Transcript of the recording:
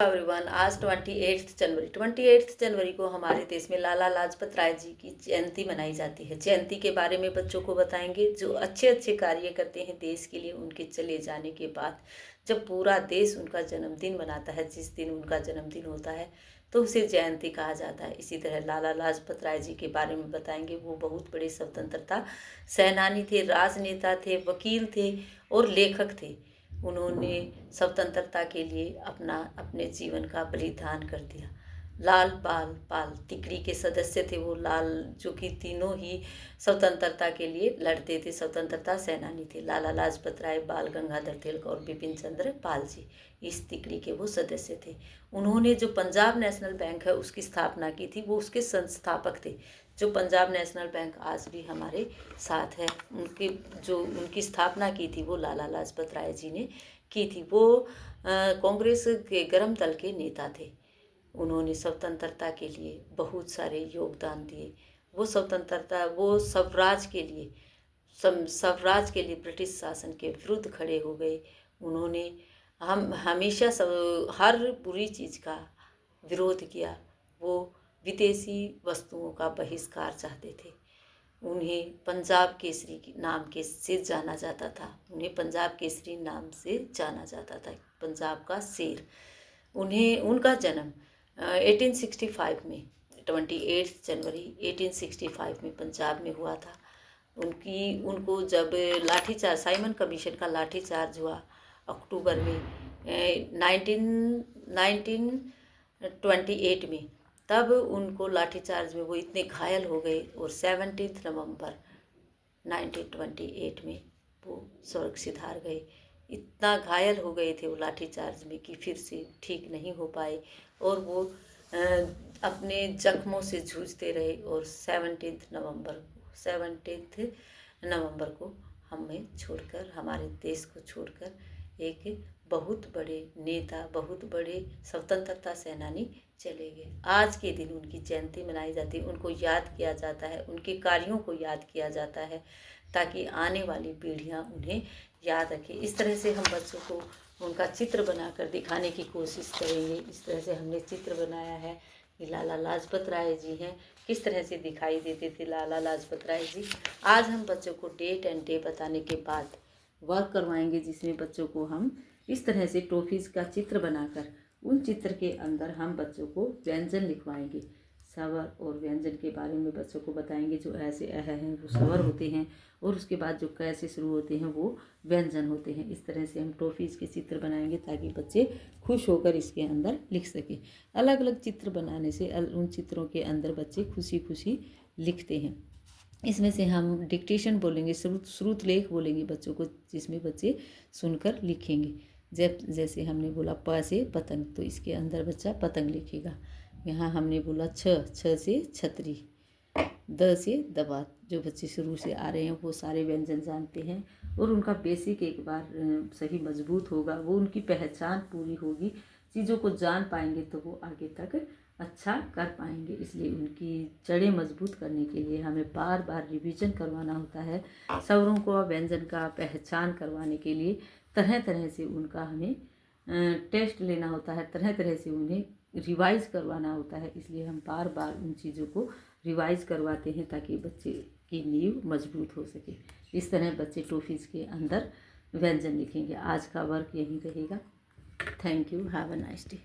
Everyone, आज 28 जनवरी को हमारे देश में लाला लाजपत राय जी की जयंती मनाई जाती है। जयंती के बारे में बच्चों को बताएंगे जो अच्छे अच्छे कार्य करते हैं देश के लिए। उनके चले जाने के बाद जब पूरा देश उनका जन्मदिन मनाता है, जिस दिन उनका जन्मदिन होता है तो उसे जयंती कहा जाता है। इसी तरह लाला लाजपत राय जी के बारे में बताएंगे। वो बहुत बड़े स्वतंत्रता सेनानी थे, राजनेता थे, वकील थे और लेखक थे। उन्होंने स्वतंत्रता के लिए अपने जीवन का बलिदान कर दिया। लाल बाल पाल तिकड़ी के सदस्य थे वो लाल, जो कि तीनों ही स्वतंत्रता के लिए लड़ते थे, स्वतंत्रता सेनानी थे। लाला लाजपत राय, बाल गंगाधर तिलक और बिपिन चंद्र पाल जी इस तिकड़ी के वो सदस्य थे। उन्होंने जो पंजाब नेशनल बैंक है उसकी स्थापना की थी, वो उसके संस्थापक थे। जो पंजाब नेशनल बैंक आज भी हमारे साथ है, उनकी स्थापना की थी वो लाला लाजपत राय जी ने की थी। वो कांग्रेस के गर्म दल के नेता थे। उन्होंने स्वतंत्रता के लिए बहुत सारे योगदान दिए। वो स्वराज के लिए ब्रिटिश शासन के विरुद्ध खड़े हो गए। उन्होंने हम हमेशा हर बुरी चीज़ का विरोध किया। वो विदेशी वस्तुओं का बहिष्कार चाहते थे। उन्हें पंजाब केसरी नाम के से जाना जाता था। उन्हें पंजाब केसरी नाम से जाना जाता था, पंजाब का शेर। उनका जन्म 1865 में 28 जनवरी 1865 में पंजाब में हुआ था। उनको जब लाठीचार्ज, साइमन कमीशन का लाठीचार्ज हुआ अक्टूबर में 1928 में, तब उनको लाठीचार्ज में वो इतने घायल हो गए और 17 नवंबर 1928 में वो स्वर्ग सिधार गए। इतना घायल हो गए थे वो लाठीचार्ज में कि फिर से ठीक नहीं हो पाए और वो अपने जख्मों से जूझते रहे। और 17 नवंबर को हमें छोड़कर, हमारे देश को छोड़कर एक बहुत बड़े नेता, बहुत बड़े स्वतंत्रता सेनानी चले गए। आज के दिन उनकी जयंती मनाई जाती है, उनको याद किया जाता है, उनके कार्यों को याद किया जाता है ताकि आने वाली पीढ़ियां उन्हें याद रखें। इस तरह से हम बच्चों को उनका चित्र बनाकर दिखाने की कोशिश करेंगे। इस तरह से हमने चित्र बनाया है कि लाला लाजपत राय जी हैं, किस तरह से दिखाई देते थे लाला लाजपत राय जी। आज हम बच्चों को डेट एंड डे बताने के बाद वर्क करवाएंगे, जिसमें बच्चों को हम इस तरह से टॉफीज़ का चित्र बनाकर उन चित्र के अंदर हम बच्चों को व्यंजन लिखवाएंगे। स्वर और व्यंजन के बारे में बच्चों को बताएंगे। जो ऐसे हैं वो स्वर होते हैं और उसके बाद जो कैसे शुरू होते हैं वो व्यंजन होते हैं। इस तरह से हम टॉफीज़ के चित्र बनाएंगे ताकि बच्चे खुश होकर इसके अंदर लिख सकें। अलग अलग चित्र बनाने से उन चित्रों के अंदर बच्चे खुशी खुशी लिखते हैं। इसमें से हम डिक्टेशन बोलेंगे, श्रुत लेख बोलेंगे बच्चों को, जिसमें बच्चे सुनकर लिखेंगे। जैसे हमने बोला प से पतंग, तो इसके अंदर बच्चा पतंग लिखेगा। यहाँ हमने बोला छ से छतरी, द से दबात। जो बच्चे शुरू से आ रहे हैं वो सारे व्यंजन जानते हैं और उनका बेसिक एक बार सही मजबूत होगा, वो उनकी पहचान पूरी होगी, चीज़ों को जान पाएंगे तो वो आगे तक अच्छा कर पाएंगे। इसलिए उनकी जड़ें मजबूत करने के लिए हमें बार बार रिवीजन करवाना होता है। स्वरों को, व्यंजन का पहचान करवाने के लिए तरह तरह से उनका हमें टेस्ट लेना होता है, तरह तरह से उन्हें रिवाइज करवाना होता है। इसलिए हम बार बार उन चीज़ों को रिवाइज करवाते हैं ताकि बच्चे की नींव मजबूत हो सके। इस तरह बच्चे टॉफीज़ के अंदर व्यंजन लिखेंगे। आज का वर्क यहीं रहेगा। Thank you, have a nice day.